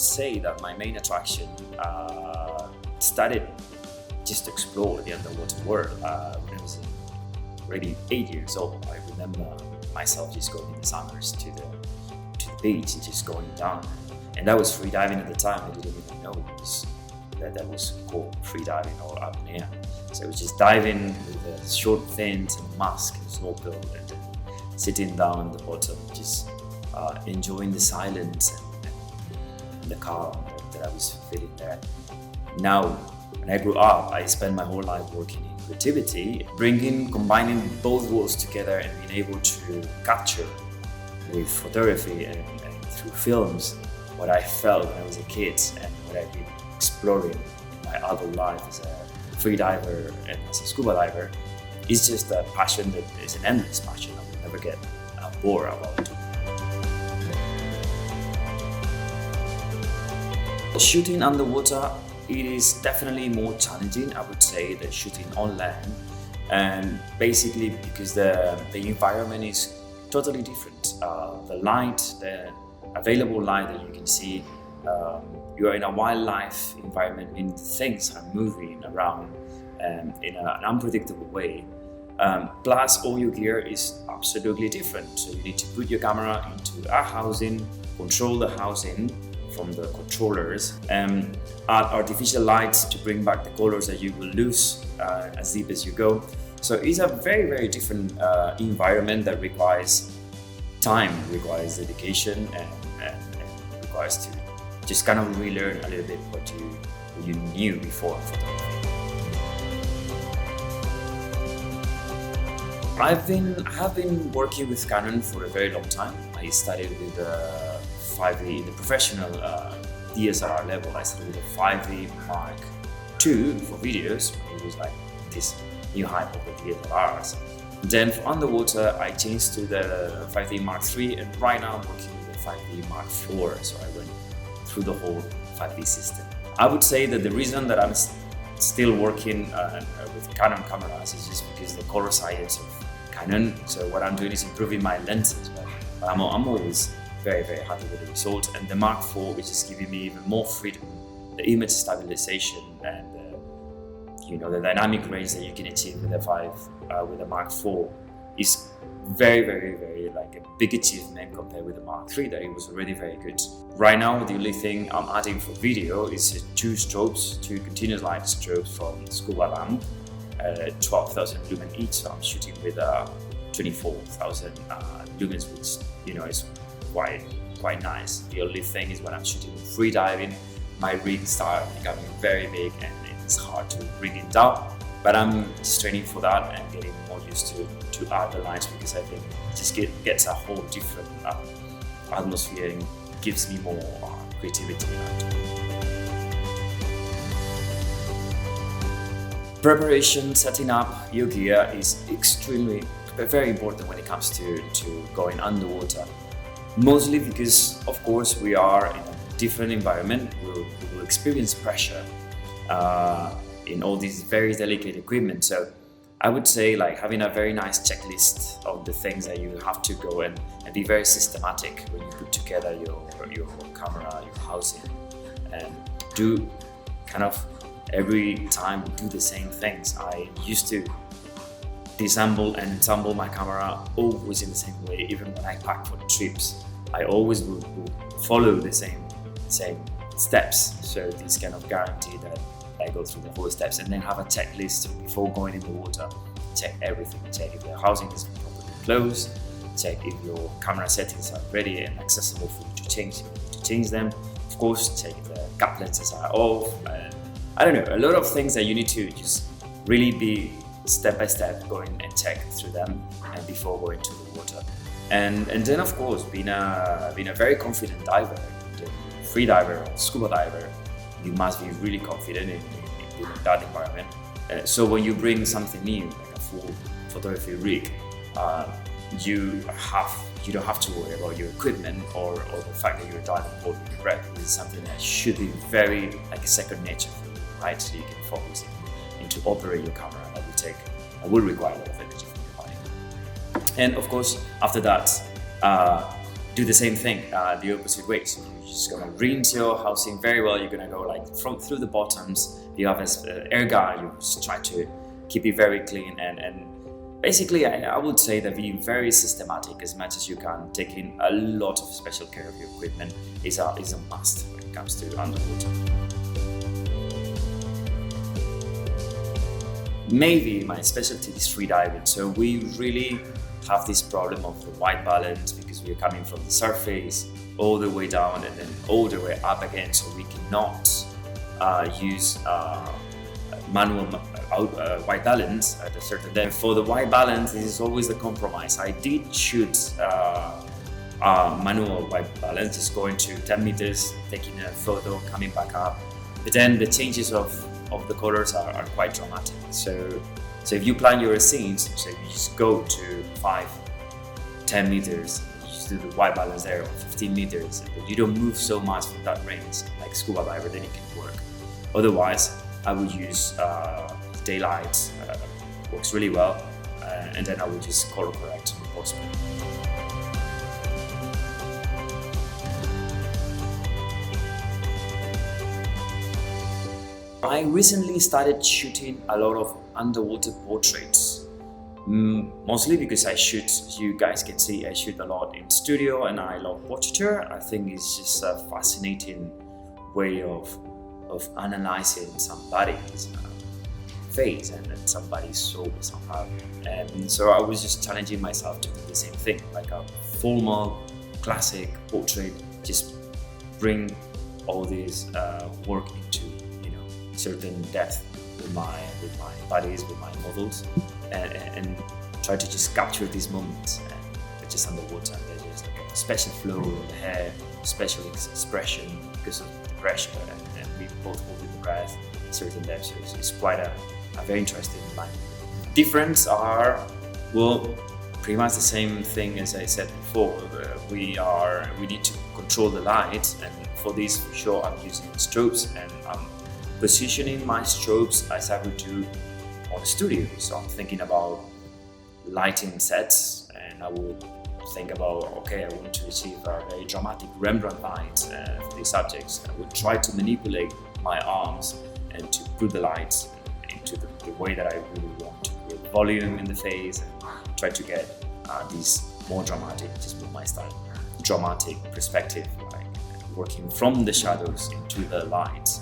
say that my main attraction started just to explore the underwater world. When I was already 8 years old, I remember myself just going in the summers to the beach and just going down. And that was free diving at the time. I didn't even know that was called free diving or apnea. So I was just diving with a short fins and a mask and snorkel and then sitting down at the bottom, just enjoying the silence and the calm that I was feeling there. Now, when I grew up, I spent my whole life working in creativity, combining both worlds together and being able to capture with photography and through films what I felt when I was a kid and what I've been exploring in my adult life as a free diver and as a scuba diver. It's just a passion that is an endless passion. I will never get bored about it. Shooting underwater, it is definitely more challenging, I would say, than shooting on land, and basically because the environment is totally different. The light, the available light that you can see, you are in a wildlife environment, meaning things are moving around in an unpredictable way. Plus, all your gear is absolutely different. So you need to put your camera into a housing, control the housing from the controllers, add artificial lights to bring back the colors that you will lose as deep as you go. So it's a very, very different environment that requires time, requires dedication, and requires to just kind of relearn a little bit what you knew before photography. I have been working with Canon for a very long time. I started with 5D in the professional DSLR level. I started with a 5D Mark II for videos. It was like this new hype of the DSLRs. Then for underwater, I changed to the 5D Mark III, and right now I'm working with the 5D Mark IV. So I went through the whole 5D system. I would say that the reason that I'm still working with Canon cameras is just because the color science of Canon. So what I'm doing is improving my lenses, but I'm always very, very happy with the result. And the Mark IV, which is giving me even more freedom, the image stabilization and the dynamic range that you can achieve with the Mark IV is very, very, very like a big achievement compared with the Mark III, that it was already very good. Right now, the only thing I'm adding for video is two continuous light strobes from Scuba Lamp, 12,000 lumen each. So I'm shooting with 24,000 lumens, which is quite nice. The only thing is when I'm shooting with free diving, my rig starts becoming very big and it's hard to bring it down. But I'm just training for that and getting more used to add the lines, because I think it just gets a whole different atmosphere and gives me more creativity. Preparation, setting up your gear is very important when it comes to going underwater. Mostly because, of course, we are in a different environment. We will experience pressure in all these very delicate equipment. So I would say like having a very nice checklist of the things that you have to go and be very systematic when you put together your camera, your housing, and do kind of every time do the same things. I used to disassemble and assemble my camera always in the same way. Even when I pack for the trips, I always will follow the same steps. So this kind of guarantee that I go through the whole steps, and then have a checklist before going in the water. Check everything. Check if the housing is properly closed. Check if your camera settings are ready and accessible for you to change them. Of course, check if the gap lenses are off. I don't know, a lot of things that you need to just really be step by step going and check through them and before going to the water. And then of course, being a very confident diver, free diver or scuba diver, you must be really confident in that environment. So when you bring something new, like a full photography rig, you don't have to worry about your equipment or the fact that you're diving holding your breath. This is something that should be very like a second nature for you, right? So you can focus into operate your camera. That will require a lot of energy from your body. And of course, after that, do the same thing the opposite way. So you're just gonna rinse your housing very well. You're gonna go like through the bottoms. You have an air guard. You just try to keep it very clean and basically I would say that being very systematic as much as you can, taking a lot of special care of your equipment is a must when it comes to underwater. Maybe my specialty is freediving, so we really have this problem of the white balance because we're coming from the surface all the way down and then all the way up again, so we cannot use manual white balance at a certain depth. For the white balance, this is always the compromise. I did shoot manual white balance, just going to 10 meters, taking a photo, coming back up, but then the changes of the colors are quite dramatic. So if you plan your scenes, so you just go to 5-10 meters, you just do the white balance there, or 15 meters, but you don't move so much from that range like scuba diver, then it can work. Otherwise, I would use daylight, works really well, and then I would just color correct in post. I recently started shooting a lot of underwater portraits, mostly because you guys can see I shoot a lot in studio and I love portraiture. I think it's just a fascinating way of analyzing somebody's face and somebody's soul somehow. And so I was just challenging myself to do the same thing, like a formal, classic portrait, just bring all this work into certain depth with my bodies, with my models, and try to just capture these moments just underwater. There's just like a special flow of the hair, special expression because of the pressure, and we both holding the breath at certain depths. So it's quite a very interesting line. Difference are, well, pretty much the same thing as I said before. We need to control the light, and for this, for sure, I'm using strobes, and I'm positioning my strobes as I would do on a studio. So I'm thinking about lighting sets, and I would think about, okay, I want to achieve a very dramatic Rembrandt light for these subjects. I would try to manipulate my arms and to put the lights into the way that I really want to create volume in the face and try to get these more dramatic, just with my style, dramatic perspective, like working from the shadows into the lights.